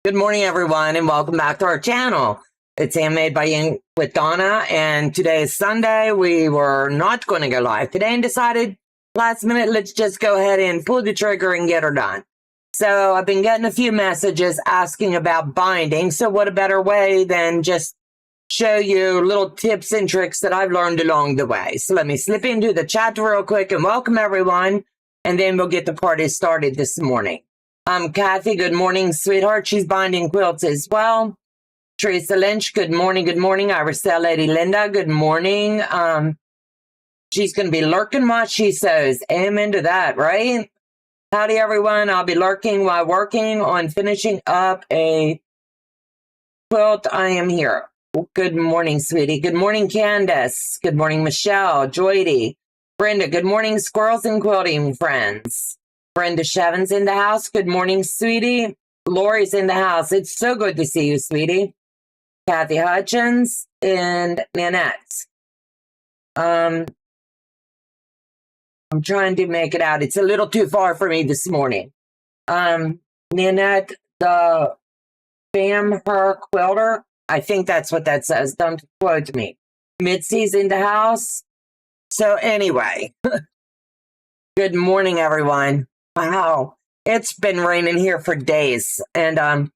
Good morning, everyone, and welcome back to our channel. It's Handmade by Ying with Donna, and today is Sunday. We were not going to go live today and decided last minute, let's just go ahead and pull the trigger and get her done. So I've been getting a few messages asking about binding. So what a better way than just show you little tips and tricks that I've learned along the way. So let me slip into the chat real quick and welcome everyone, and then we'll get the party started this morning. Kathy, good morning, sweetheart. She's binding quilts as well. Teresa Lynch, good morning, good morning. Iriselle, Lady Linda, good morning. She's going to be lurking while she sews. Amen to that, right? Howdy, everyone. I'll be lurking while working on finishing up a quilt. I am here. Good morning, sweetie. Good morning, Candace. Good morning, Michelle, Joydy, Brenda. Good morning, squirrels and quilting friends. Brenda Shevin's in the house. Good morning, sweetie. Lori's in the house. It's so good to see you, sweetie. Kathy Hutchins and Nanette. I'm trying to make it out. It's a little too far for me this morning. Nanette, the her Quilter. I think that's what that says. Don't quote me. Mitzi's in the house. So anyway, good morning, everyone. Wow, it's been raining here for days, and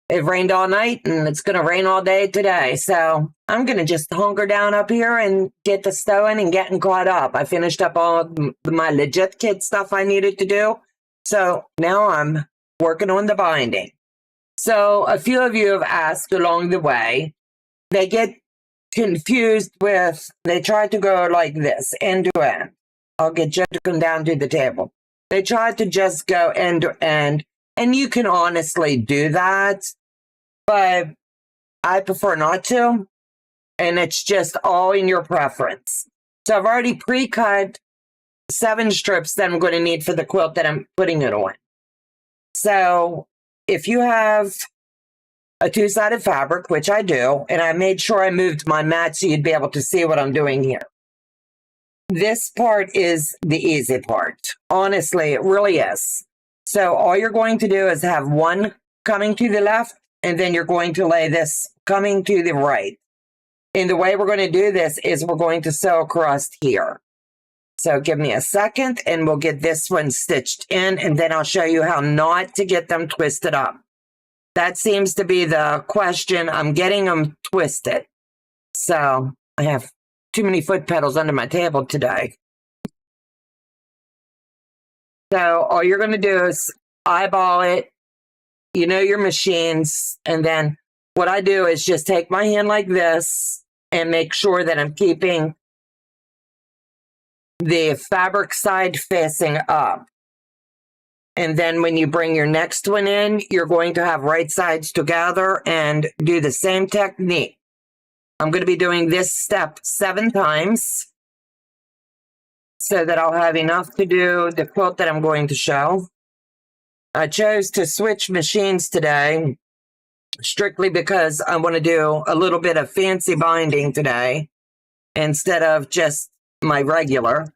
it rained all night, and it's going to rain all day today. So I'm going to just hunker down up here and get the stowing and getting caught up. I finished up all my legitkits stuff I needed to do, so now I'm working on the binding. So a few of you have asked along the way. They get confused with, they try to go like this, end to end. I'll get Joe to come down to the table. They try to just go end to end, and you can honestly do that, but I prefer not to, and it's just all in your preference. So I've already pre-cut 7 strips that I'm going to need for the quilt that I'm putting it on. So if you have a 2-sided fabric, which I do, and I made sure I moved my mat so you'd be able to see what I'm doing here. This part is the easy part. Honestly, it really is. So all you're going to do is have one coming to the left, and then you're going to lay this coming to the right. And the way we're going to do this is we're going to sew across here. So give me a second, and we'll get this one stitched in, and then I'll show you how not to get them twisted up. That seems to be the question. I'm getting them twisted. So I have too many foot pedals under my table today. So all you're going to do is eyeball it, you know your machines, and then what I do is just take my hand like this and make sure that I'm keeping the fabric side facing up. And then when you bring your next one in, you're going to have right sides together and do the same technique. I'm going to be doing this step 7 times so that I'll have enough to do the quilt that I'm going to show. I chose to switch machines today strictly because I want to do a little bit of fancy binding today instead of just my regular.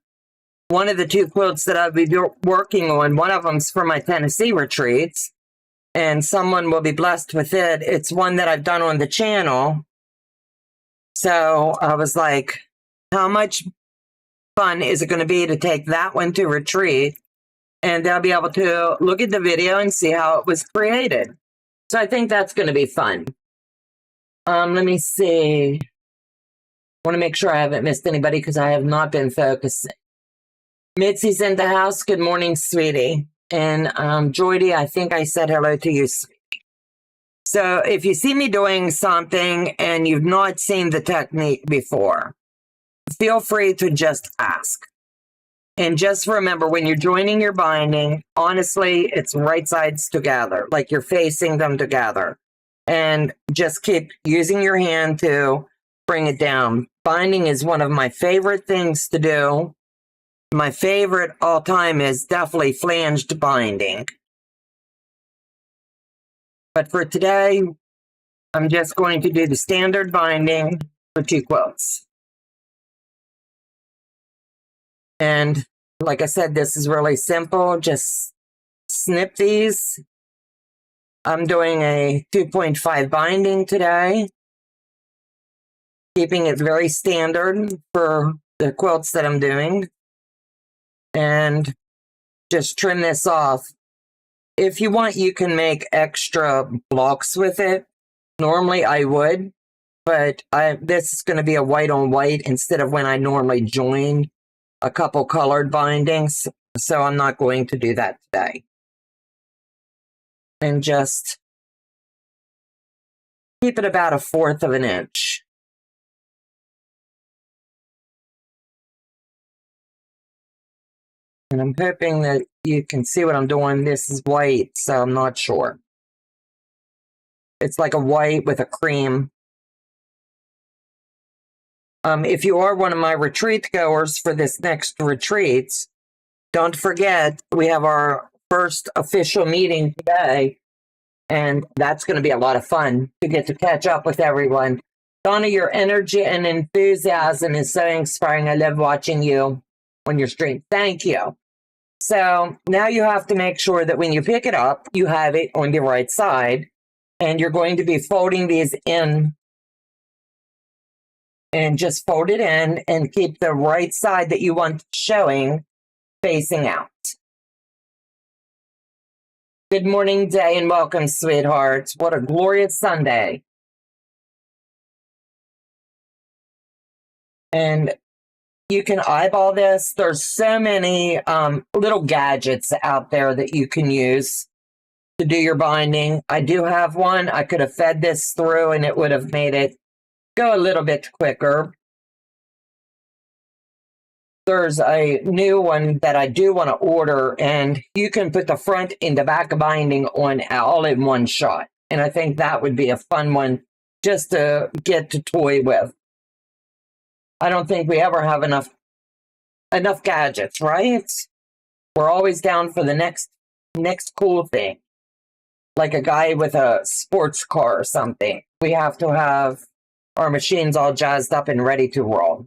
One of the 2 quilts that I'll be working on, one of them's for my Tennessee retreats, and someone will be blessed with it. It's one that I've done on the channel. So I was like, how much fun is it going to be to take that one to retreat? And they'll be able to look at the video and see how it was created. So I think that's going to be fun. Let me see. I want to make sure I haven't missed anybody because I have not been focusing. Mitzi's in the house. Good morning, sweetie. And Joydy, I think I said hello to you, sweetie. So if you see me doing something and you've not seen the technique before, feel free to just ask. And just remember, when you're joining your binding, honestly, it's right sides together, like you're facing them together. And just keep using your hand to bring it down. Binding is one of my favorite things to do. My favorite all time is definitely flanged binding. But for today, I'm just going to do the standard binding for 2 quilts. And like I said, this is really simple. Just snip these I'm doing a 2.5 binding today, keeping it very standard for the quilts that I'm doing, and just trim this off. If you want, you can make extra blocks with it. Normally I would, but this is going to be a white on white instead of when I normally join a couple colored bindings, so I'm not going to do that today. And just keep it about 1/4 of an inch. And I'm hoping that you can see what I'm doing. This is white, so I'm not sure. It's like a white with a cream. If you are one of my retreat goers for this next retreat, don't forget we have our first official meeting today, and that's going to be a lot of fun to get to catch up with everyone. Donna, your energy and enthusiasm is so inspiring. I love watching you on your stream. Thank you. So now you have to make sure that when you pick it up, you have it on the right side, and you're going to be folding these in. And just fold it in and keep the right side that you want showing facing out. Good morning, day, and welcome, sweethearts. What a glorious Sunday. And you can eyeball this. There's so many little gadgets out there that you can use to do your binding. I do have one. I could have fed this through and it would have made it go a little bit quicker. There's a new one that I do want to order, and you can put the front and the back binding on all in one shot. And I think that would be a fun one just to get to toy with. I don't think we ever have enough gadgets, right? We're always down for the next cool thing. Like a guy with a sports car or something. We have to have our machines all jazzed up and ready to roll.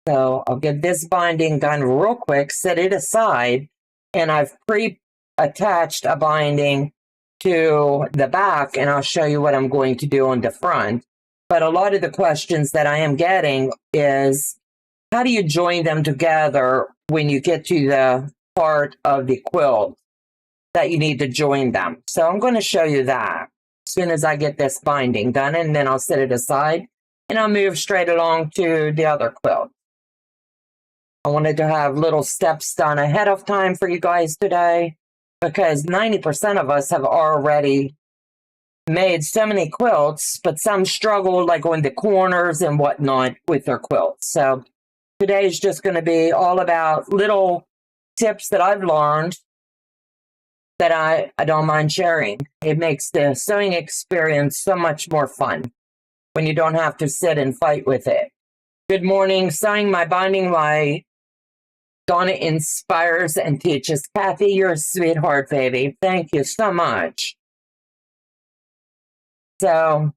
So I'll get this binding done real quick, set it aside, and I've pre-attached a binding to the back, and I'll show you what I'm going to do on the front. But a lot of the questions that I am getting is, how do you join them together when you get to the part of the quilt that you need to join them? So I'm going to show you that as soon as I get this binding done, and then I'll set it aside, and I'll move straight along to the other quilt. I wanted to have little steps done ahead of time for you guys today, because 90% of us have already made so many quilts, but some struggle like on the corners and whatnot with their quilts. So today is just going to be all about little tips that I've learned that I don't mind sharing. It makes the sewing experience so much more fun when you don't have to sit and fight with it. Good morning, Sewing My Binding by Donna inspires and teaches. Kathy, you're a sweetheart, baby. Thank you so much. So,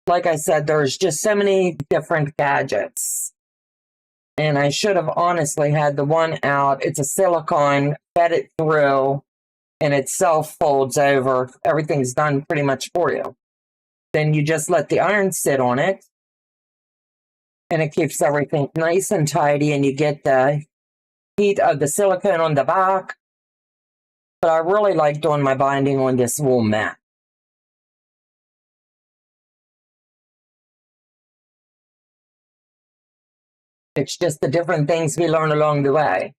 like I said, there's just so many different gadgets. And I should have honestly had the one out. It's a silicone, fed it through, and it self-folds over. Everything's done pretty much for you. Then you just let the iron sit on it, and it keeps everything nice and tidy, and you get the heat of the silicone on the back. But I really like doing my binding on this wool mat. It's just the different things we learn along the way.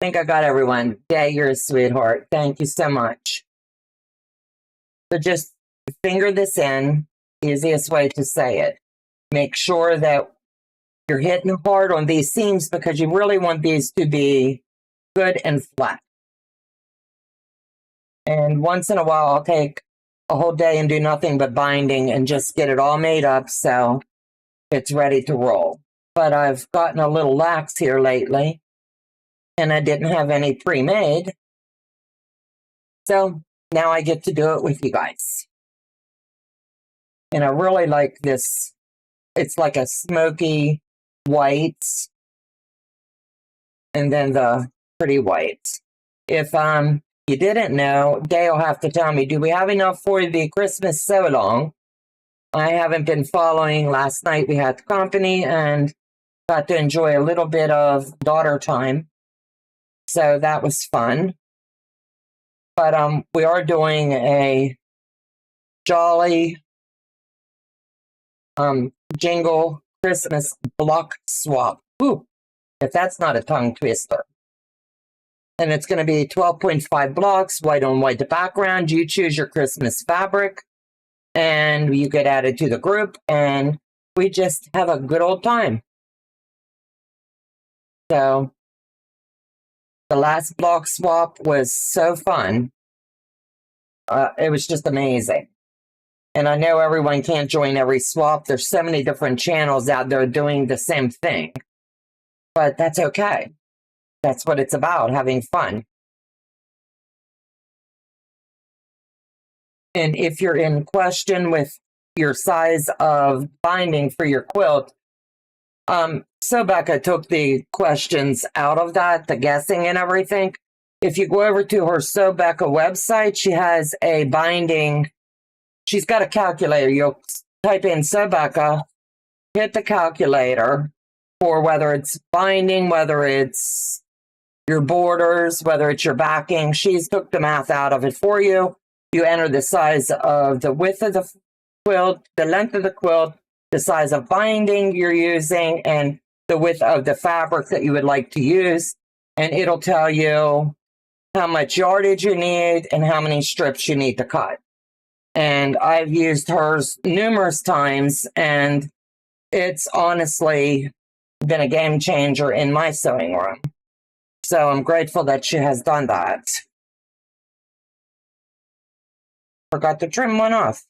I think I got everyone. Yeah, you're a sweetheart. Thank you so much. So just finger this in, easiest way to say it. Make sure that you're hitting hard on these seams because you really want these to be good and flat. And once in a while, I'll take a whole day and do nothing but binding and just get it all made up so it's ready to roll. But I've gotten a little lax here lately, and I didn't have any pre-made. So now I get to do it with you guys. And I really like this. It's like a smoky white and then the pretty white. If you didn't know, Dale will have to tell me, do we have enough for the Christmas so long? I haven't been following. Last night we had company and got to enjoy a little bit of daughter time. So that was fun. But we are doing a jolly jingle Christmas block swap. Ooh, if that's not a tongue twister. And it's going to be 12.5 blocks, white on white background. You choose your Christmas fabric and you get added to the group and we just have a good old time. So the last block swap was so fun. It was just amazing. And I know everyone can't join every swap. There's so many different channels out there doing the same thing. But that's okay. That's what it's about, having fun. And if you're in question with your size of binding for your quilt, so Becca took the questions out of that, the guessing and everything. If you go over to her So Becca website, she has a binding. She's got a calculator. You'll type in So Becca, hit the calculator for whether it's binding, whether it's your borders, whether it's your backing. She's took the math out of it for you. You enter the size of the width of the quilt, the length of the quilt, the size of binding you're using, and the width of the fabric that you would like to use. And it'll tell you how much yardage you need and how many strips you need to cut. And I've used hers numerous times, and it's honestly been a game changer in my sewing room. So I'm grateful that she has done that. Forgot to trim one off.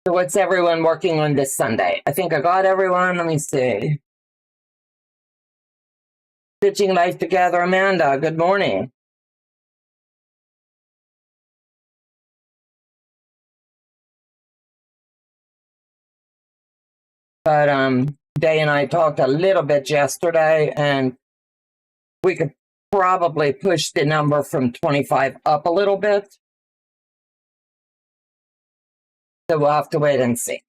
So what's everyone working on this Sunday? I think I got everyone. Let me see. Stitching Life Together, Amanda, good morning. But Day and I talked a little bit yesterday, and we could probably push the number from 25 up a little bit. So we'll have to wait and see.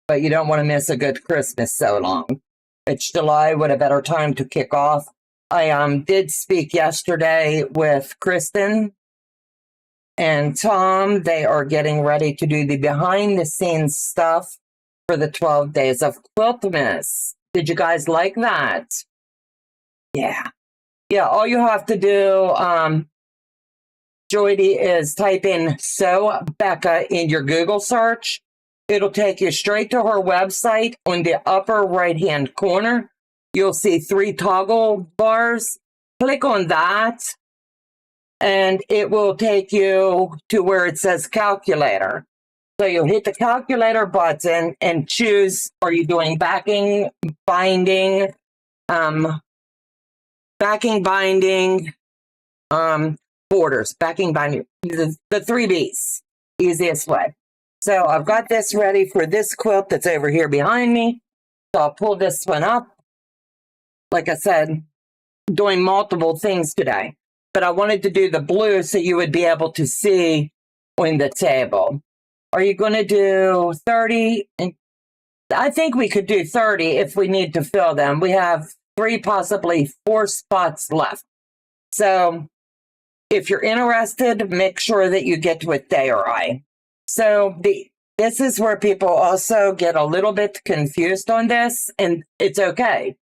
But you don't want to miss a good Christmas so long. It's July, what a better time to kick off. I did speak yesterday with Kristen and Tom. They are getting ready to do the behind the scenes stuff for the 12 days of Quiltmas. Did you guys like that? Yeah. Yeah, all you have to do, Joydy, is type in So Becca in your Google search. It'll take you straight to her website. On the upper right-hand corner, you'll see 3 toggle bars. Click on that, and it will take you to where it says calculator. So you'll hit the calculator button and choose, are you doing backing, binding, borders, backing, binding, the 3 B's, easiest way. So I've got this ready for this quilt that's over here behind me. So I'll pull this one up. Like I said, doing multiple things today. But I wanted to do the blue so you would be able to see on the table. Are you going to do 30? I think we could do 30 if we need to fill them. We have 3, possibly 4 spots left. So if you're interested, make sure that you get with Day or I. So this is where people also get a little bit confused on this, and it's okay.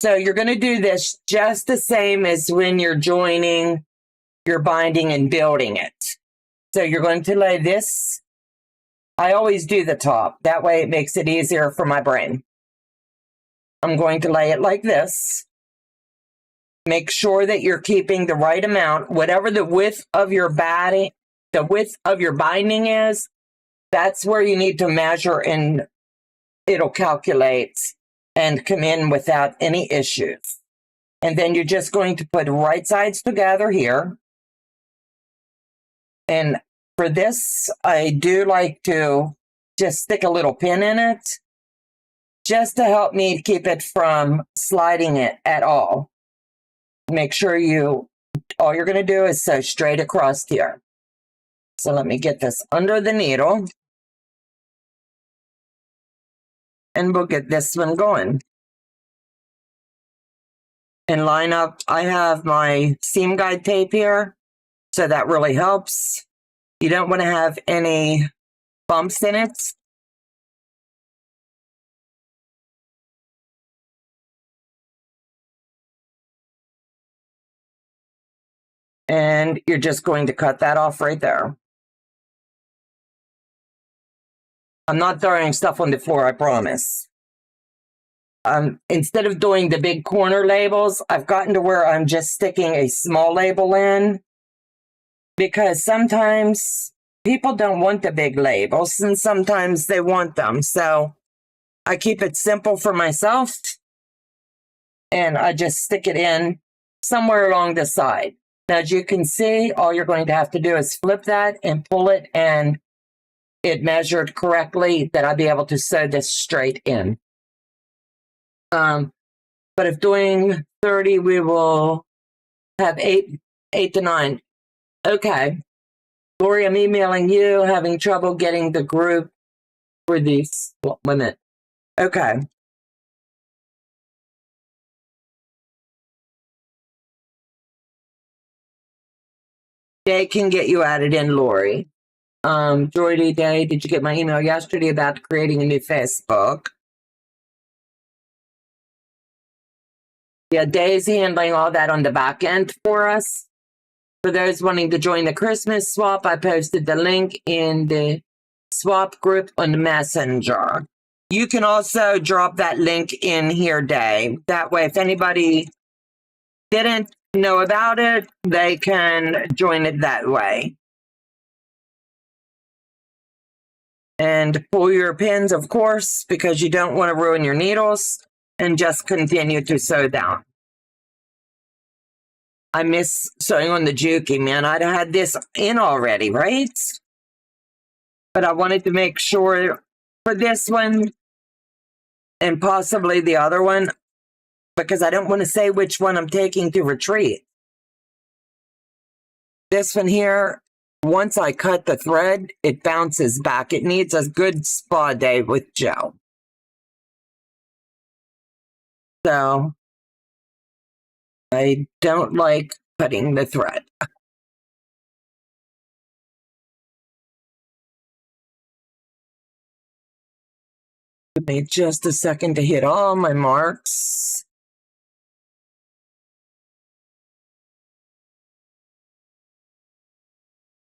So you're going to do this just the same as when you're joining your binding and building it. So you're going to lay this. I always do the top. That way it makes it easier for my brain. I'm going to lay it like this. Make sure that you're keeping the right amount. Whatever the width of your binding is, that's where you need to measure, and it'll calculate and come in without any issues. And then you're just going to put right sides together here. And For this, I do like to just stick a little pin in it just to help me keep it from sliding it at all. Make sure all you're going to do is sew straight across here. So let me get this under the needle. And we'll get this one going. And line up, I have my seam guide tape here, so that really helps. You don't want to have any bumps in it. And you're just going to cut that off right there. I'm not throwing stuff on the floor, I promise. Instead of doing the big corner labels, I've gotten to where I'm just sticking a small label in, because sometimes people don't want the big labels and sometimes they want them. So I keep it simple for myself and I just stick it in somewhere along the side. Now, as you can see, all you're going to have to do is flip that and pull it, and it measured correctly that I'll be able to sew this straight in. But if doing 30, we will have 8 to 9. Okay. Lori, I'm emailing you, having trouble getting the group for these. Well, 1 minute. Okay. They can get you added in, Lori. Jordy Day, did you get my email yesterday about creating a new Facebook? Yeah, Day's handling all that on the back end for us. For those wanting to join the Christmas swap, I posted the link in the swap group on the Messenger. You can also drop that link in here, Day. That way, if anybody didn't know about it, they can join it that way. And pull your pins, of course, because you don't want to ruin your needles, and just continue to sew down. I miss sewing on the Juki, man. I'd had this in already, right? But I wanted to make sure for this one and possibly the other one, because I don't want to say which one I'm taking to retreat. This one here, once I cut the thread, it bounces back. It needs a good spa day with gel. So I don't like cutting the thread. Give me just a second to hit all my marks.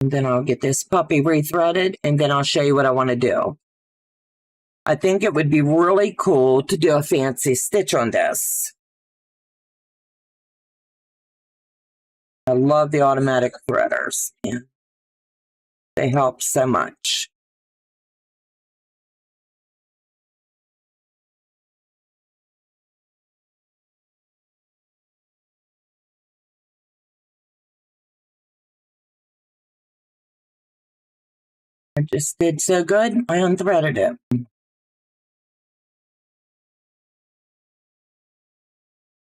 And then I'll get this puppy rethreaded, and then I'll show you what I want to do. I think it would be really cool to do a fancy stitch on this. I love the automatic threaders. Yeah. They help so much. I just did so good, I unthreaded it.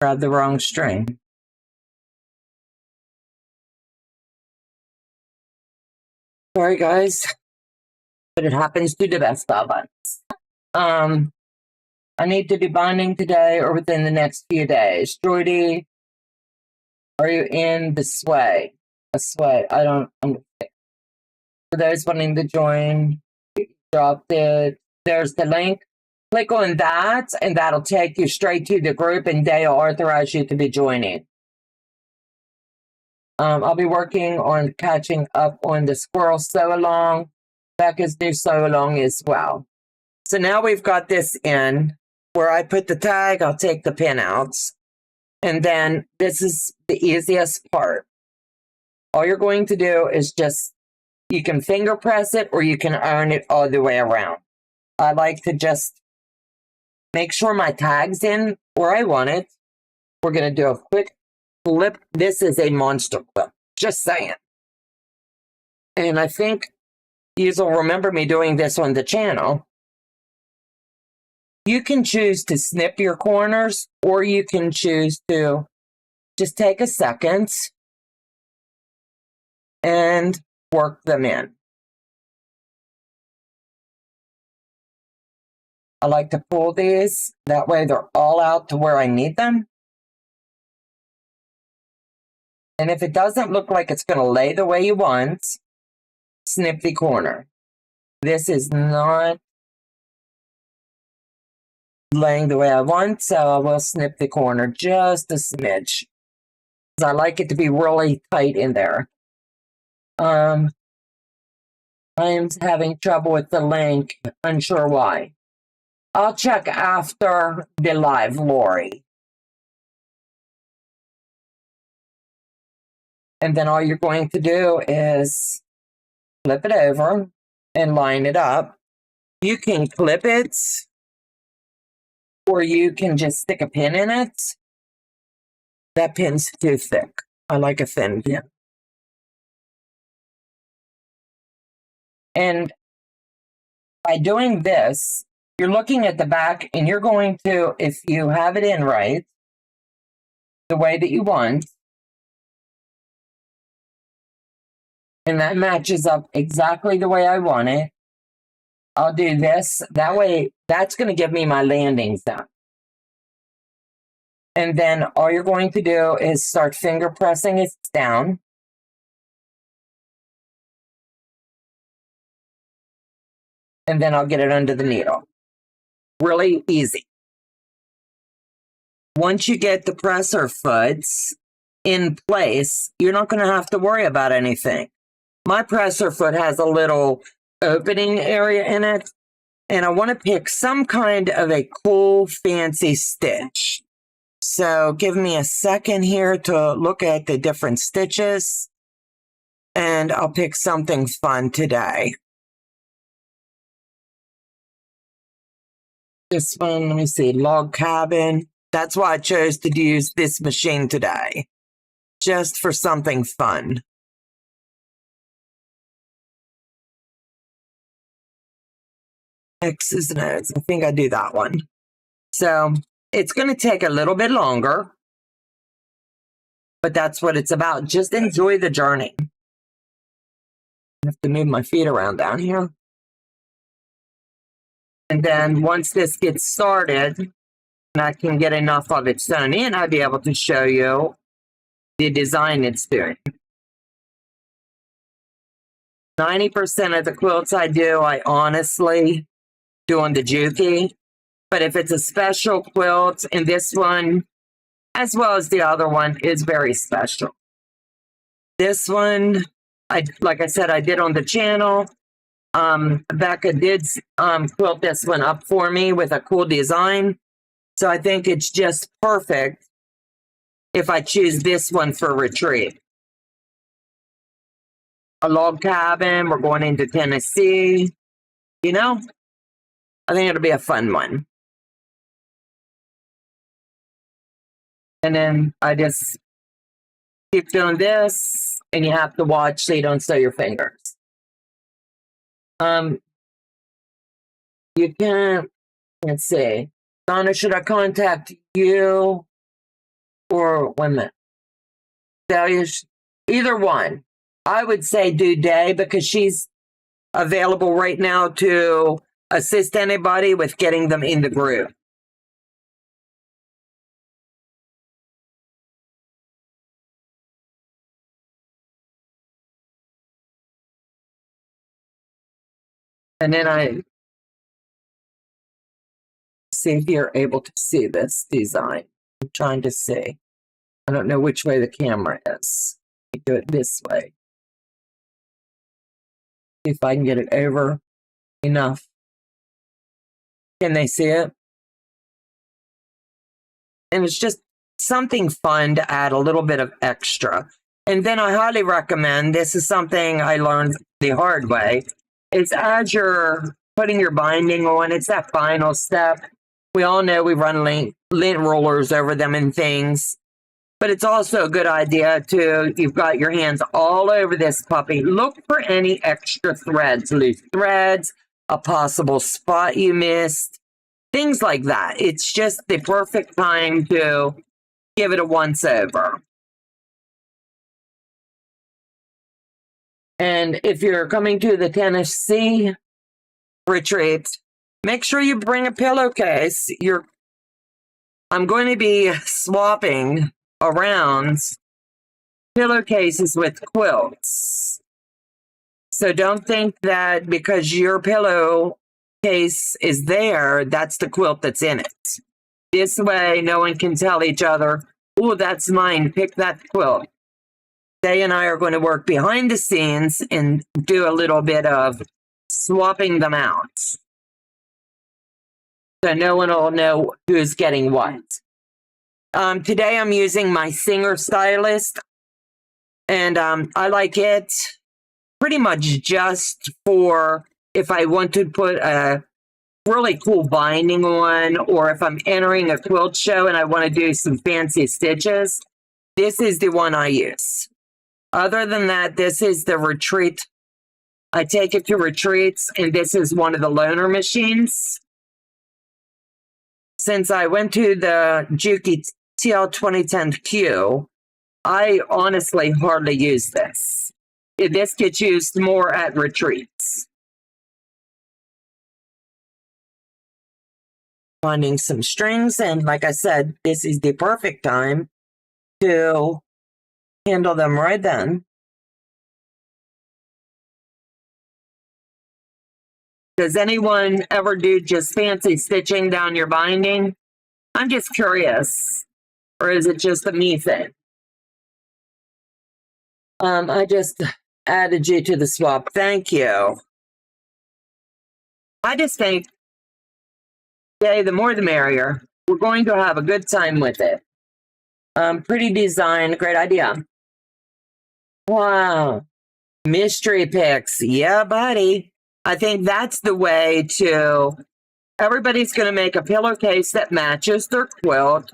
Grabbed the wrong string. Sorry, guys, but it happens to the best of us. I need to do binding today or within the next few days. Jordy, are you in the sway? A sway? I don't understand. For those wanting to join, dropped it. There's the link. Click on that, and that'll take you straight to the group, and they'll authorize you to be joining. I'll be working on catching up on the squirrel sew along. Becca's new sew along as well. So now we've got this in where I put the tag, I'll take the pin out. And then this is the easiest part. All you're going to do is just, you can finger press it or you can iron it all the way around. I like to just make sure my tag's in where I want it. We're going to do a quick flip. This is a monster quilt. Just saying. And I think you'll remember me doing this on the channel. You can choose to snip your corners, or you can choose to just take a second and work them in. I like to pull these, that way they're all out to where I need them. And if it doesn't look like it's going to lay the way you want, snip the corner. This is not laying the way I want, so I will snip the corner just a smidge. I like it to be really tight in there. I'm having trouble with the link, unsure why. I'll check after the live, Lori. And then all you're going to do is flip it over and line it up. You can clip it, or you can just stick a pin in it. That pin's too thick. I like a thin pin. And by doing this, you're looking at the back and you're going to, if you have it in right, the way that you want, and that matches up exactly the way I want it, I'll do this. That way, that's going to give me my landing zone. And then all you're going to do is start finger pressing it down. And then I'll get it under the needle. Really easy. Once you get the presser foots in place, you're not going to have to worry about anything. My presser foot has a little opening area in it, and I want to pick some kind of a cool, fancy stitch. So give me a second here to look at the different stitches, and I'll pick something fun today. This one, let me see, log cabin. That's why I chose to use this machine today, just for something fun. X's and O's, I think I do that one. So it's going to take a little bit longer, but that's what it's about. Just enjoy the journey. I have to move my feet around down here. And then once this gets started, and I can get enough of it sewn in, I'll be able to show you the design it's doing. 90% of the quilts I do, I honestly do on the Juki. But if it's a special quilt, and this one, as well as the other one, is very special. This one, like I said, I did on the channel. Becca did quilt this one up for me with a cool design. So I think it's just perfect if I choose this one for retreat. A log cabin, we're going into Tennessee. You know, I think it'll be a fun one. And then I just keep doing this, and you have to watch so you don't sew your fingers. You can, let's see, Donna, should I contact you or women? Either one. I would say do Day, because she's available right now to assist anybody with getting them in the group. And then I see if you're able to see this design. I'm trying to see. I don't know which way the camera is. You do it this way. See if I can get it over enough. Can they see it? And it's just something fun to add a little bit of extra. And then I highly recommend, this is something I learned the hard way, is as you're putting your binding on, it's that final step. We all know we run lint rollers over them and things. But it's also a good idea to, you've got your hands all over this puppy. Look for any extra threads, loose threads, a possible spot you missed, things like that. It's just the perfect time to give it a once over. And if you're coming to the Tennessee retreat, make sure you bring a pillowcase. I'm going to be swapping around pillowcases with quilts. So don't think that because your pillowcase is there, that's the quilt that's in it. This way, no one can tell each other, oh, that's mine, pick that quilt. They and I are going to work behind the scenes and do a little bit of swapping them out. So no one will know who's getting what. Today I'm using my Singer Stylist, and I like it pretty much just for if I want to put a really cool binding on, or if I'm entering a quilt show and I want to do some fancy stitches. This is the one I use. Other than that, this is the retreat. I take it to retreats, and this is one of the loaner machines. Since I went to the Juki TL 2010Q, I honestly hardly use this. This gets used more at retreats. Finding some strings, and like I said, this is the perfect time to handle them right then. Does anyone ever do just fancy stitching down your binding? I'm just curious. Or is it just a me thing? I just added you to the swap. Thank you. I just think, yay, the more the merrier. We're going to have a good time with it. Pretty design, great idea. Wow. Mystery picks. Yeah, buddy. I think that's the way to, everybody's going to make a pillowcase that matches their quilt.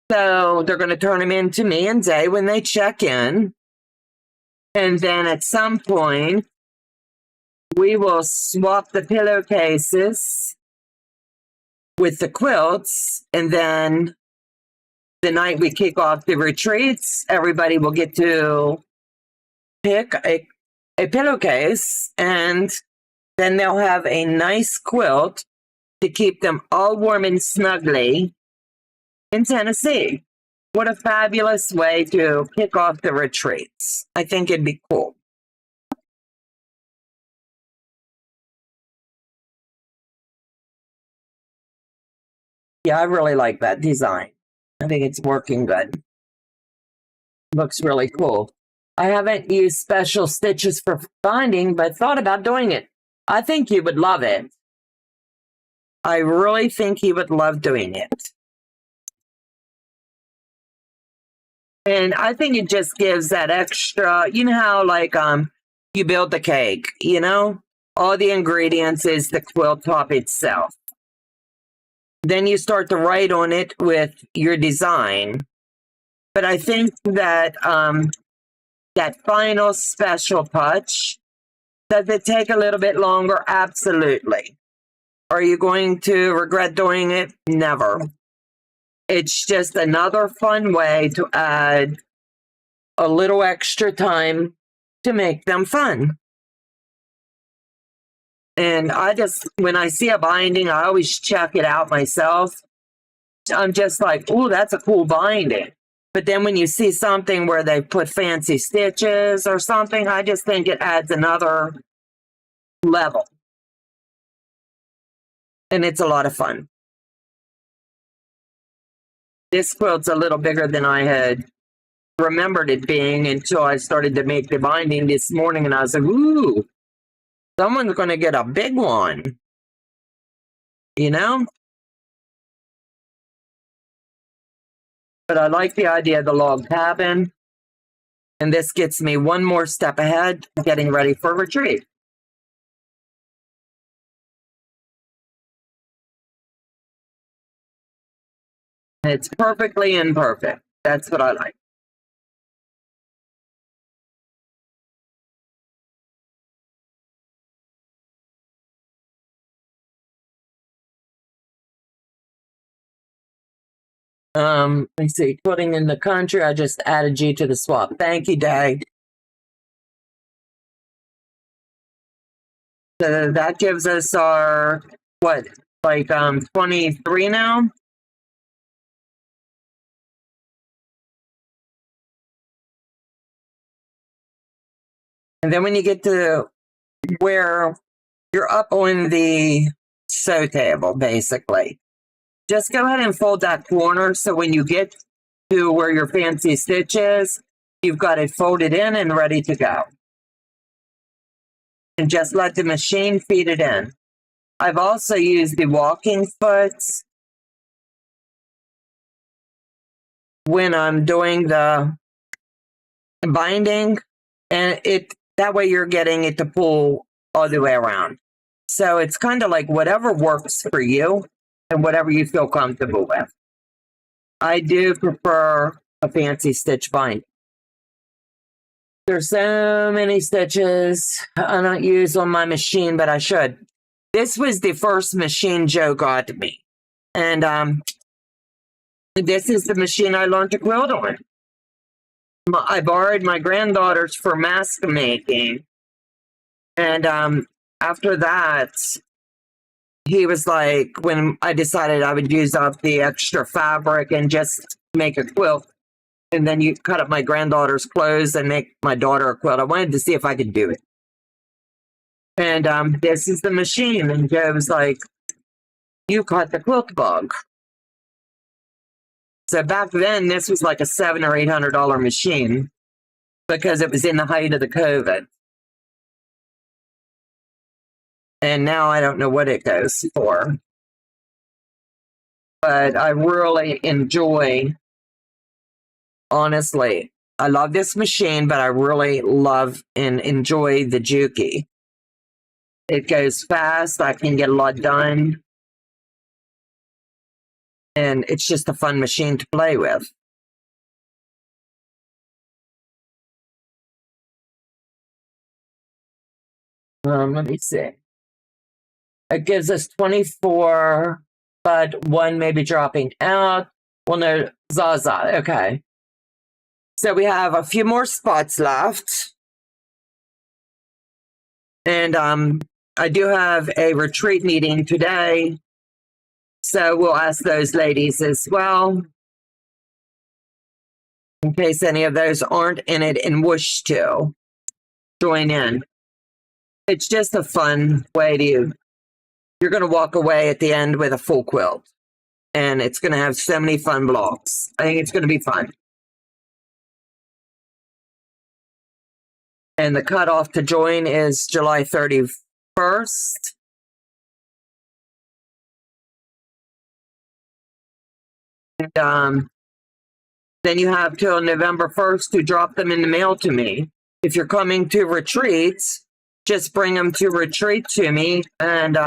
So they're going to turn them in to me and Day when they check in. And then at some point, we will swap the pillowcases with the quilts. And then the night we kick off the retreats, everybody will get to pick a pillowcase, and then they'll have a nice quilt to keep them all warm and snuggly in Tennessee. What a fabulous way to kick off the retreats. I think it'd be cool. Yeah, I really like that design. I think it's working good. Looks really cool. I haven't used special stitches for binding, but thought about doing it. I think you would love it. I really think you would love doing it. And I think it just gives that extra, you know how like you build the cake, you know? All the ingredients is the quilt top itself. Then you start to write on it with your design. But I think that that final special touch, does it take a little bit longer? Absolutely. Are you going to regret doing it? Never. It's just another fun way to add a little extra time to make them fun. And I just, when I see a binding, I always check it out myself. I'm just like, oh, that's a cool binding. But then when you see something where they put fancy stitches or something, I just think it adds another level. And it's a lot of fun. This quilt's a little bigger than I had remembered it being until I started to make the binding this morning. And I was like, ooh, someone's going to get a big one. You know? But I like the idea of the log cabin. And this gets me one more step ahead, getting ready for retreat. It's perfectly imperfect. That's what I like. Let me see. Quilting in the country. I just added you to the swap. Thank you, Dag. So that gives us our, what, like 23 now? And then when you get to where you're up on the sew table, basically, just go ahead and fold that corner so when you get to where your fancy stitch is, you've got it folded in and ready to go. And just let the machine feed it in. I've also used the walking foots when I'm doing the binding, and that way you're getting it to pull all the way around. So it's kind of like whatever works for you and whatever you feel comfortable with. I do prefer a fancy stitch bind. There's so many stitches I don't use on my machine, but I should. This was the first machine Joe got me. And this is the machine I learned to quilt on. I borrowed my granddaughter's for mask making. And after that, he was like, when I decided I would use up the extra fabric and just make a quilt, and then you cut up my granddaughter's clothes and make my daughter a quilt. I wanted to see if I could do it. And this is the machine. And Joe was like, you caught the quilt bug. So back then, this was like a $700 or $800 machine because it was in the height of the COVID. And now I don't know what it goes for. But I really enjoy, honestly, I love this machine, but I really love and enjoy the Juki. It goes fast. I can get a lot done. And it's just a fun machine to play with. Let me see. It gives us 24, but one may be dropping out. Well, no, Zaza. Okay. So we have a few more spots left. And I do have a retreat meeting today. So we'll ask those ladies as well, in case any of those aren't in it and wish to join in. It's just a fun way to, you're going to walk away at the end with a full quilt. And it's going to have so many fun blocks. I think it's going to be fun. And the cutoff to join is July 31st. And then you have till November 1st to drop them in the mail to me. If you're coming to retreats, just bring them to retreat to me, and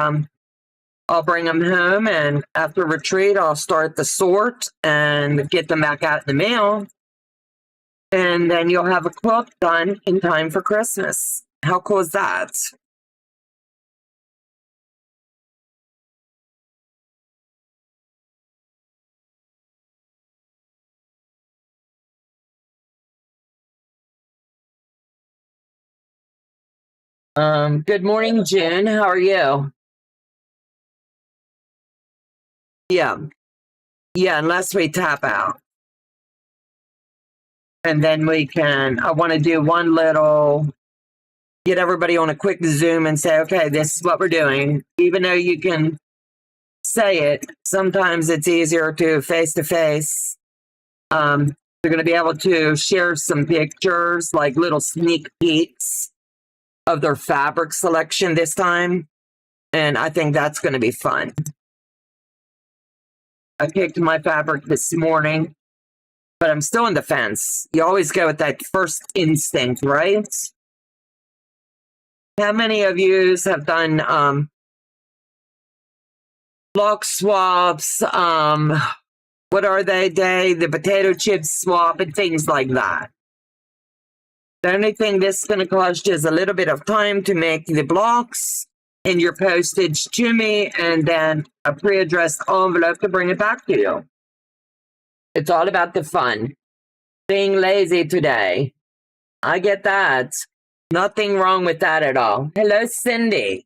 I'll bring them home. And after retreat, I'll start the sort and get them back out in the mail. And then you'll have a quilt done in time for Christmas. How cool is that? Good morning, June. How are you? Yeah. Yeah, unless we tap out. And then we can, I want to do one little, get everybody on a quick Zoom and say, okay, this is what we're doing. Even though you can say it, sometimes it's easier to face. They're going to be able to share some pictures, like little sneak peeks of their fabric selection this time. And I think that's going to be fun. I picked my fabric this morning, but I'm still on the fence. You always go with that first instinct, right? How many of you have done block swaps, what are they, the potato chip swap and things like that. The only thing this is going to cost you is a little bit of time to make the blocks and your postage to me, and then a pre-addressed envelope to bring it back to you. It's all about the fun. Being lazy today. I get that. Nothing wrong with that at all. Hello, Cindy.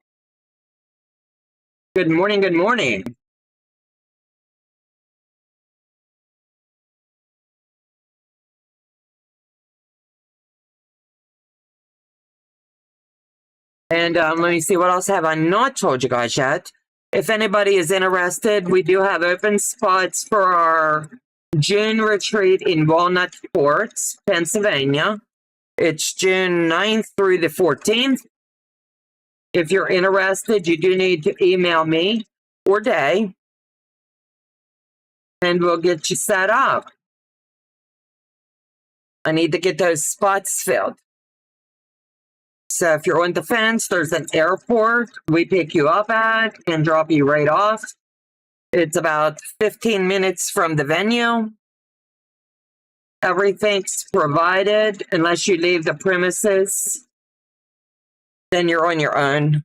Good morning, good morning. And let me see, what else have I not told you guys yet? If anybody is interested, we do have open spots for our June retreat in Walnut Fort, Pennsylvania. It's June 9th through the 14th. If you're interested, you do need to email me or Day, and we'll get you set up. I need to get those spots filled. So if you're on the fence, there's an airport we pick you up at and drop you right off. It's about 15 minutes from the venue. Everything's provided unless you leave the premises. Then you're on your own.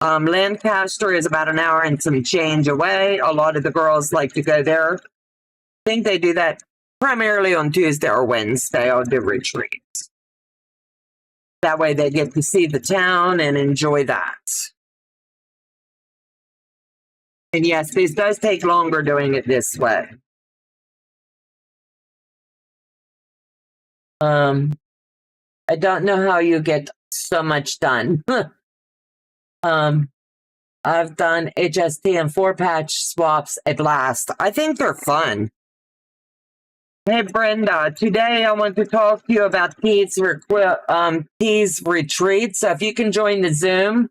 Lancaster is about an hour and some change away. A lot of the girls like to go there. I think they do that primarily on Tuesday or Wednesday of the retreat. That way they get to see the town and enjoy that. And yes, this does take longer doing it this way. I don't know how you get so much done. I've done HST and 4-patch swaps at last. I think they're fun. Hey, Brenda, today I want to talk to you about Tea's retreat. So if you can join the Zoom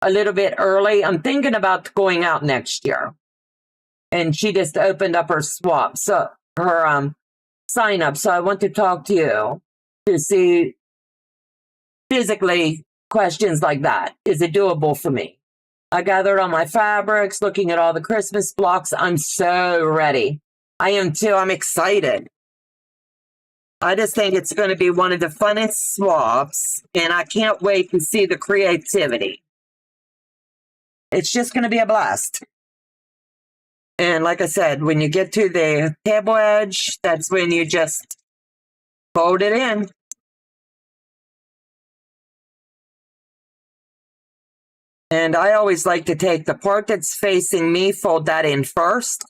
a little bit early, I'm thinking about going out next year. And she just opened up her swap, so her sign up. So I want to talk to you to see physically questions like that. Is it doable for me? I gathered all my fabrics, looking at all the Christmas blocks. I'm so ready. I am too. I'm excited. I just think it's going to be one of the funnest swaps, and I can't wait to see the creativity. It's just going to be a blast. And like I said, when you get to the table edge, that's when you just fold it in. And I always like to take the part that's facing me, fold that in first.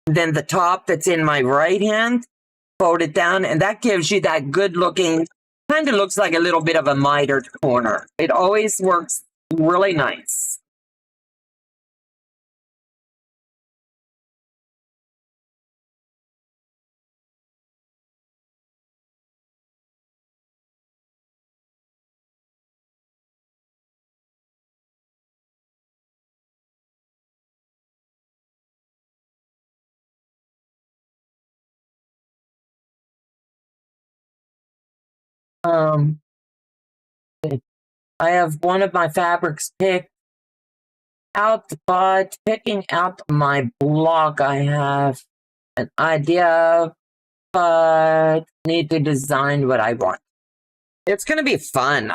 Then the top that's in my right hand, fold it down, and that gives you that good looking, kind of looks like a little bit of a mitered corner. It always works really nice. I have one of my fabrics picked out, but picking out my block, I have an idea, but need to design what I want. It's going to be fun.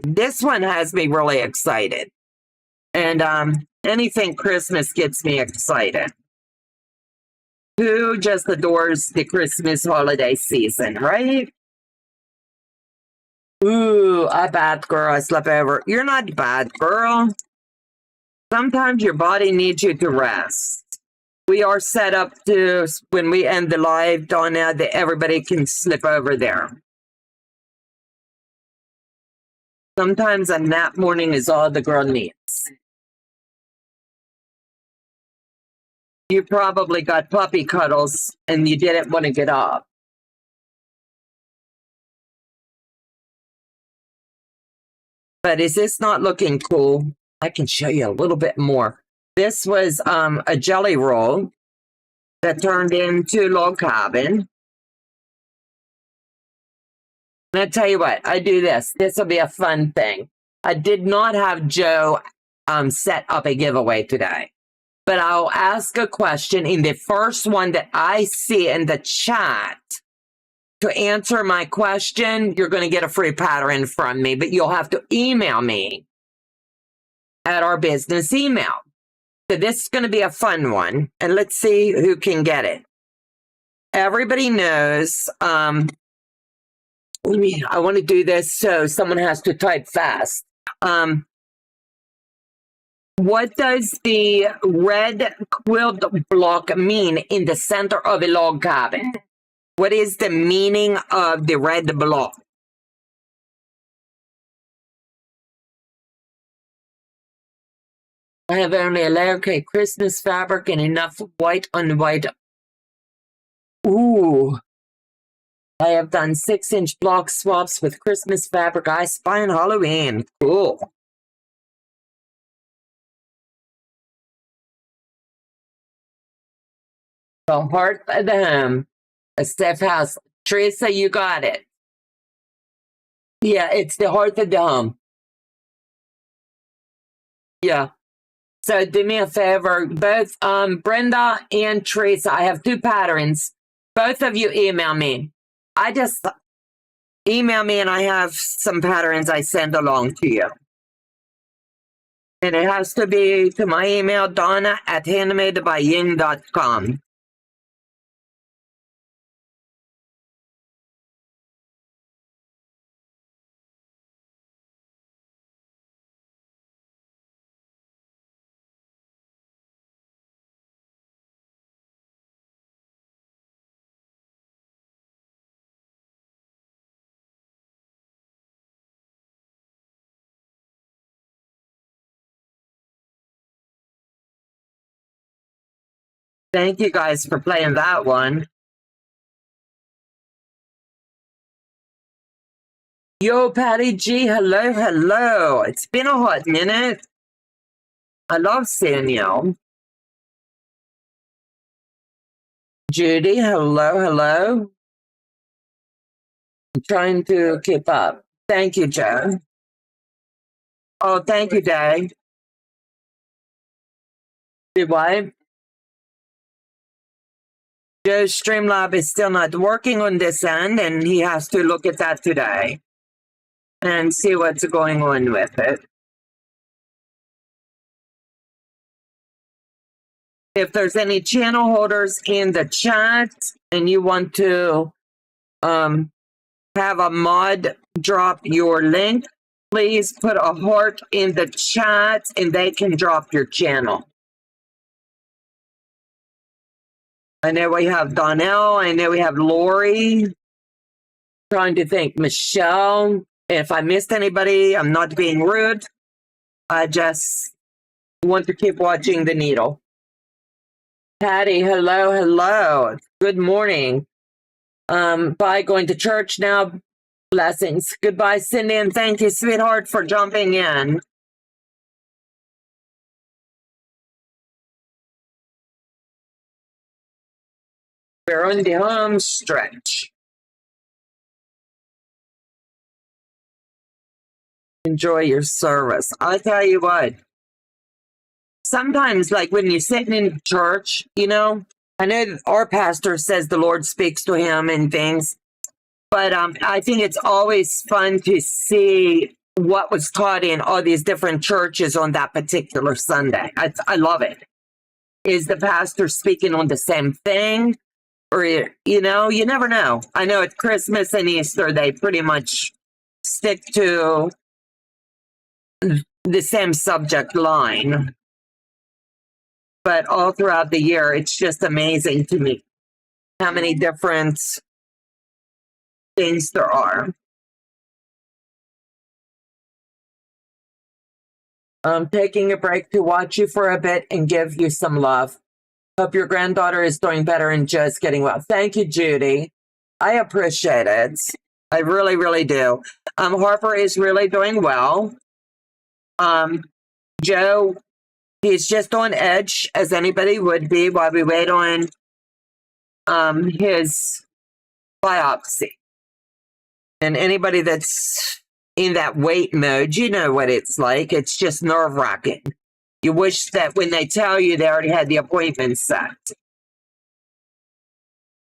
This one has me really excited. And anything Christmas gets me excited. Who just adores the Christmas holiday season, right? Ooh, a bad girl. I slept over. You're not a bad girl. Sometimes your body needs you to rest. We are set up to, when we end the live, Donna, that everybody can slip over there. Sometimes a nap morning is all the girl needs. You probably got puppy cuddles and you didn't want to get up. But is this not looking cool? I can show you a little bit more. This was a jelly roll that turned into log cabin. And I tell you what, I do this. This will be a fun thing. I did not have Joe set up a giveaway today. but I'll ask a question in the first one that I see in the chat. To answer my question, you're going to get a free pattern from me, but you'll have to email me at our business email. So this is going to be a fun one, and let's see who can get it. Everybody knows, I want to do this so someone has to type fast. What does the red quilt block mean in the center of a log cabin? What is the meaning of the red block? I have only a layer cake Christmas fabric and enough white on white. Ooh. I have done 6-inch block swaps with Christmas fabric I spy on Halloween. Cool. The heart of the home. A Steph House. Teresa, you got it. Yeah, it's the heart of the home. Yeah. So do me a favor, both Brenda and Teresa, I have 2 patterns. Both of you email me. I just email me and I have some patterns I send along to you. And it has to be to my email, Donna at handmadebyying.com. Thank you guys for playing that one. Yo, Patty G, hello, hello. It's been a hot minute. I love seeing you. Judy, hello, hello. I'm trying to keep up. Thank you, Joe. Oh, thank you, Dave. Did what? Joe's Streamlab is still not working on this end, and he has to look at that today and see what's going on with it. If there's any channel holders in the chat and you want to have a mod drop your link, please put a heart in the chat and they can drop your channel. I know we have Donnell. I know we have Lori. Trying to think. Michelle. If I missed anybody, I'm not being rude. I just want to keep watching the needle. Patty, hello, hello. Good morning. Bye, going to church now. Blessings. Goodbye, Cindy, and thank you, sweetheart, for jumping in. We're on the home stretch. Enjoy your service. I'll tell you what. Sometimes, like when you're sitting in church, you know, I know our pastor says the Lord speaks to him and things, but I think it's always fun to see what was taught in all these different churches on that particular Sunday. I love it. Is the pastor speaking on the same thing? Or, you know, you never know. I know at Christmas and Easter, they pretty much stick to the same subject line. But all throughout the year, it's just amazing to me how many different things there are. I'm taking a break to watch you for a bit and give you some love. Hope your granddaughter is doing better and just getting well. Thank you, Judy. I appreciate it. I really, really do. Harper is really doing well. Joe, he's just on edge, as anybody would be, while we wait on his biopsy. And anybody that's in that wait mode, you know what it's like. It's just nerve-wracking. You wish that when they tell you they already had the appointment set.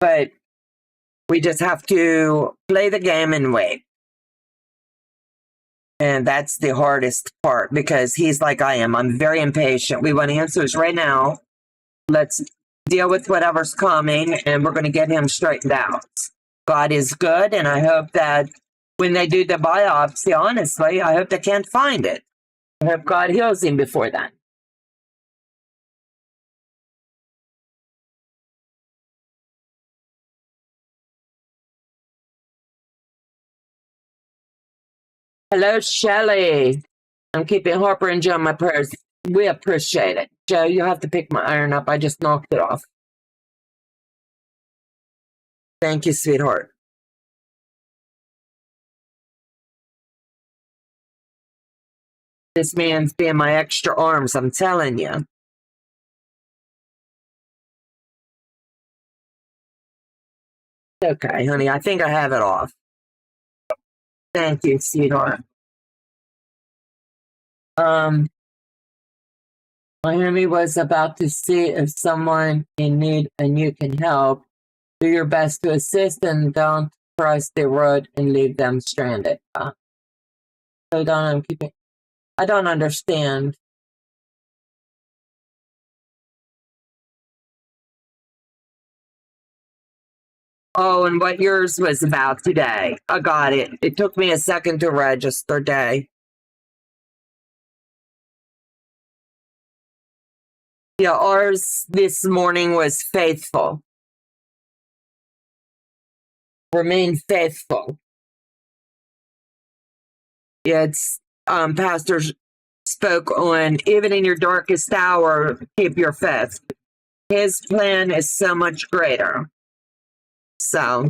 But we just have to play the game and wait. And that's the hardest part because he's like I am. I'm very impatient. We want answers right now. Let's deal with whatever's coming and we're going to get him straightened out. God is good, and I hope that when they do the biopsy, honestly, I hope they can't find it. I hope God heals him before then. Hello, Shelley. I'm keeping Harper and Joe in my prayers. We appreciate it. Joe, you have to pick my iron up. I just knocked it off. Thank you, sweetheart. This man's being my extra arms, I'm telling you. Okay, honey, I think I have it off. Thank you, sweetheart. Miami was about to see if someone in need and you can help. Do your best to assist and don't cross the road and leave them stranded. So Donna, I'm keeping. I don't understand. Oh, and what yours was about today. I got it. It took me a second to register day. Yeah, ours this morning was faithful. Remain faithful. It's Pastor spoke on even in your darkest hour, keep your faith. His plan is so much greater. So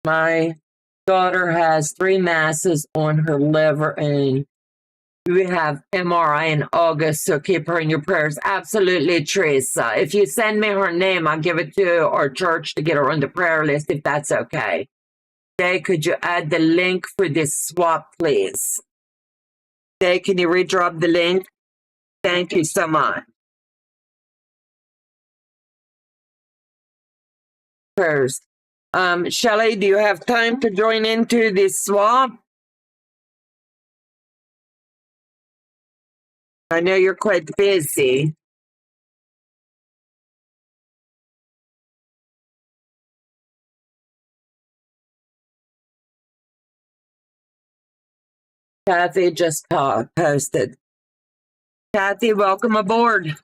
my daughter has 3 masses on her liver and we have MRI in August, so keep her in your prayers. Absolutely, Teresa. If you send me her name, I'll give it to our church to get her on the prayer list, if that's okay. Day, could you add the link for this swap, please? Day, can you redrop the link? Thank you so much. Prayers. Shelley, do you have time to join into this swap? I know you're quite busy. Kathy just posted. Kathy, welcome aboard.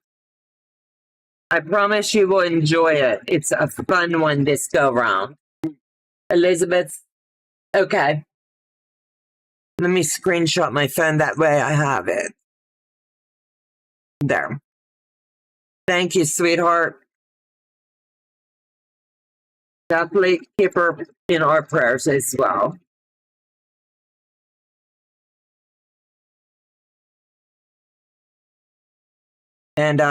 I promise you will enjoy it. It's a fun one this go round. Elizabeth, okay. Let me screenshot my phone. That way I have it. There. Thank you, sweetheart. Definitely keep her in our prayers as well. And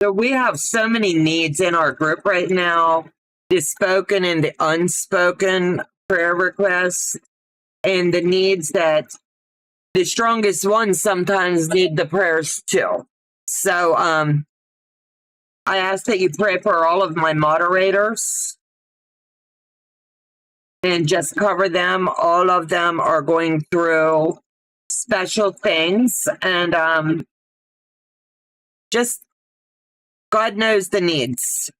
so we have so many needs in our group right now, the spoken and the unspoken prayer requests, and the needs that the strongest ones sometimes need the prayers too. So I ask that you pray for all of my moderators and just cover them. All of them are going through special things, and just God knows the needs.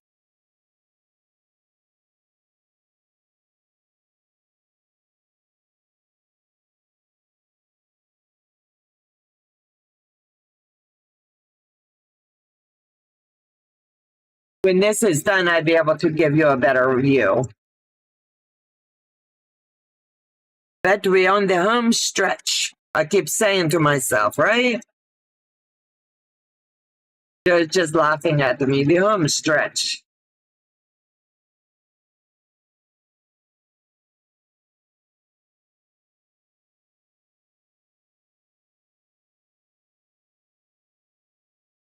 When this is done, I'd be able to give you a better view. But we're on the home stretch. I keep saying to myself, right? They're just laughing at me. The home stretch.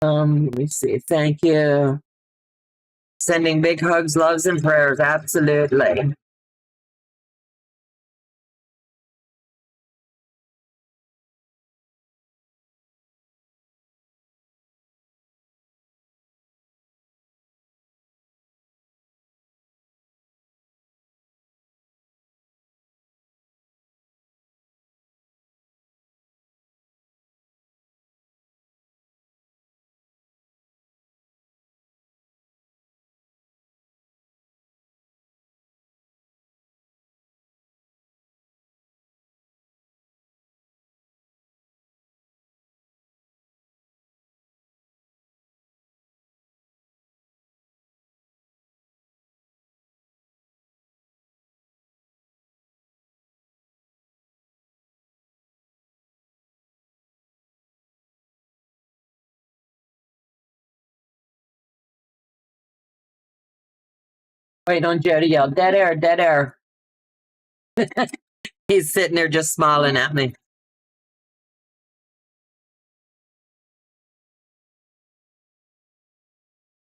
Let me see. Thank you. Sending big hugs, loves, and prayers. Absolutely. Wait on Joe to yell, dead air, dead air. He's sitting there just smiling at me.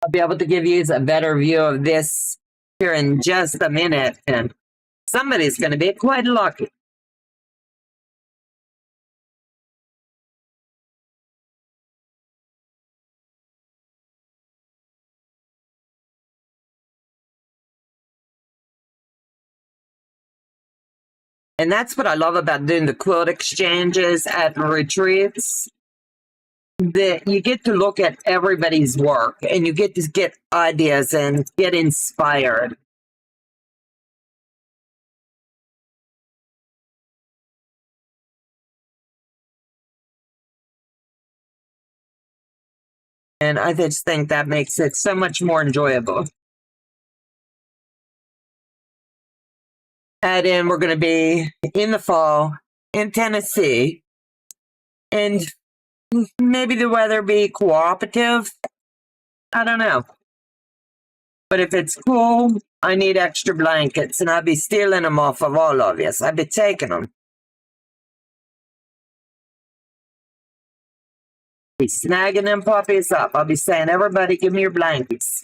I'll be able to give you a better view of this here in just a minute, and somebody's going to be quite lucky. And that's what I love about doing the quilt exchanges at retreats. That you get to look at everybody's work and you get to get ideas and get inspired. And I just think that makes it so much more enjoyable. And then we're going to be in the fall in Tennessee. And maybe the weather be cooperative. I don't know. But if it's cool, I need extra blankets. And I'll be stealing them off of all of you. I'll be taking them. Be snagging them puppies up. I'll be saying, everybody give me your blankets.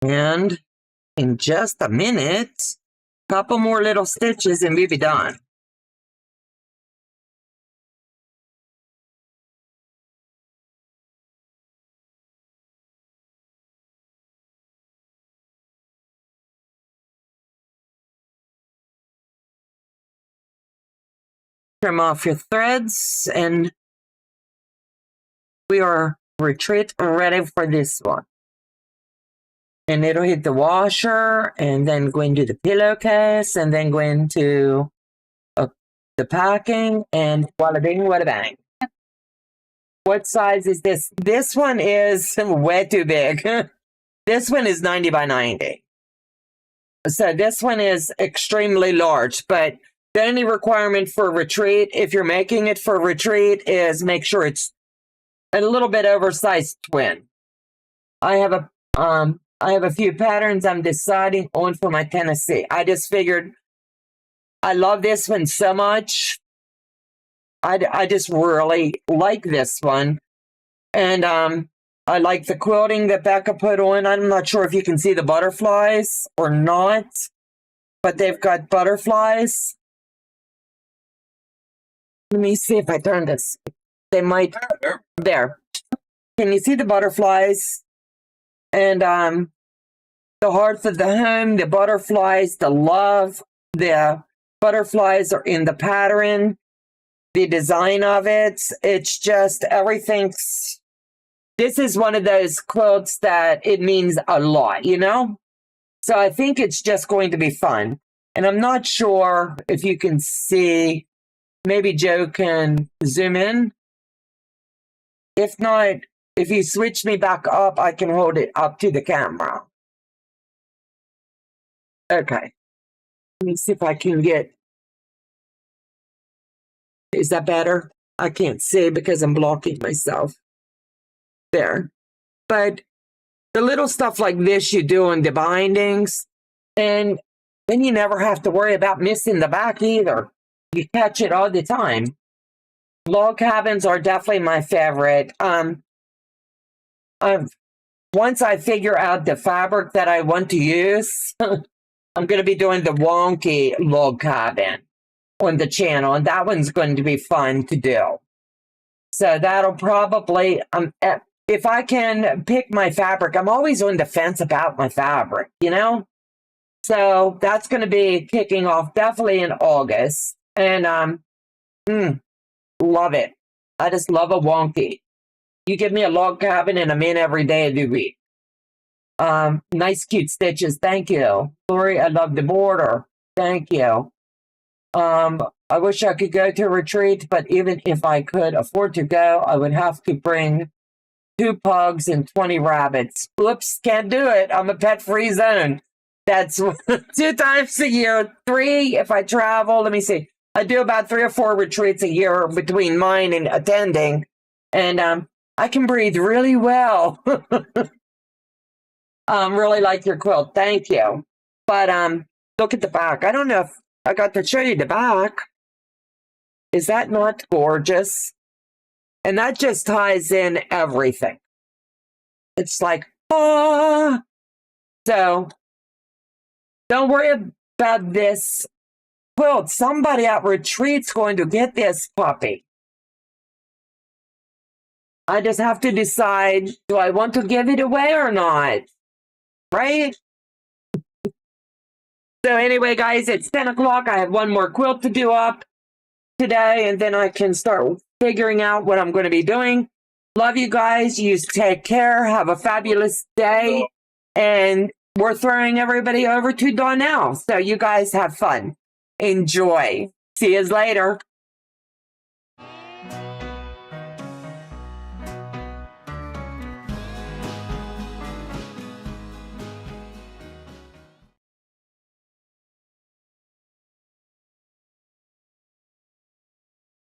And in just a minute, couple more little stitches and we'll be done. Trim off your threads, and we are retreat ready for this one. And it'll hit the washer, and then go into the pillowcase, and then go into the packing, and wada bing, wada bang. What size is this? This one is way too big. This one is 90 by 90. So this one is extremely large, but the only requirement for retreat, if you're making it for retreat, is make sure it's a little bit oversized twin. I have a few patterns I'm deciding on for my Tennessee. I just figured I love this one so much. I just really like this one. And I like the quilting that Becca put on. I'm not sure if you can see the butterflies or not, but they've got butterflies. Let me see if I turn this. They might. There. Can you see the butterflies? And the hearts of the home, the butterflies, the love, the butterflies are in the pattern, the design of it. It's just everything's. This is one of those quilts that it means a lot, you know? So I think it's just going to be fun. And I'm not sure if you can see. Maybe Joe can zoom in. If not, if you switch me back up, I can hold it up to the camera. Okay. Let me see if I can get. Is that better? I can't see because I'm blocking myself there. But the little stuff like this you do in the bindings, and then you never have to worry about missing the back either. You catch it all the time. Log cabins are definitely my favorite. Once I figure out the fabric that I want to use, I'm going to be doing the wonky log cabin on the channel, and that one's going to be fun to do. So that'll probably, if I can pick my fabric, I'm always on the fence about my fabric, you know? So that's going to be kicking off definitely in August. And love it. I just love a wonky. You give me a log cabin and I'm in every day of the week. Nice cute stitches. Thank you. Lori, I love the border. Thank you. I wish I could go to a retreat, but even if I could afford to go, I would have to bring 2 pugs and 20 rabbits. Oops, can't do it. I'm a pet-free zone. That's 2 times a year. 3 if I travel. Let me see. I do about 3 or 4 retreats a year between mine and attending. And I can breathe really well. Really like your quilt. Thank you. But look at the back. I don't know if I got to show you the back. Is that not gorgeous? And that just ties in everything. It's like, ah. So don't worry about this quilt. Somebody at retreat's going to get this puppy. I just have to decide, do I want to give it away or not? Right? So anyway, guys, it's 10 o'clock. I have one more quilt to do up today, and then I can start figuring out what I'm going to be doing. Love you guys. You take care. Have a fabulous day. And we're throwing everybody over to Donna now. So you guys have fun. Enjoy. See you later.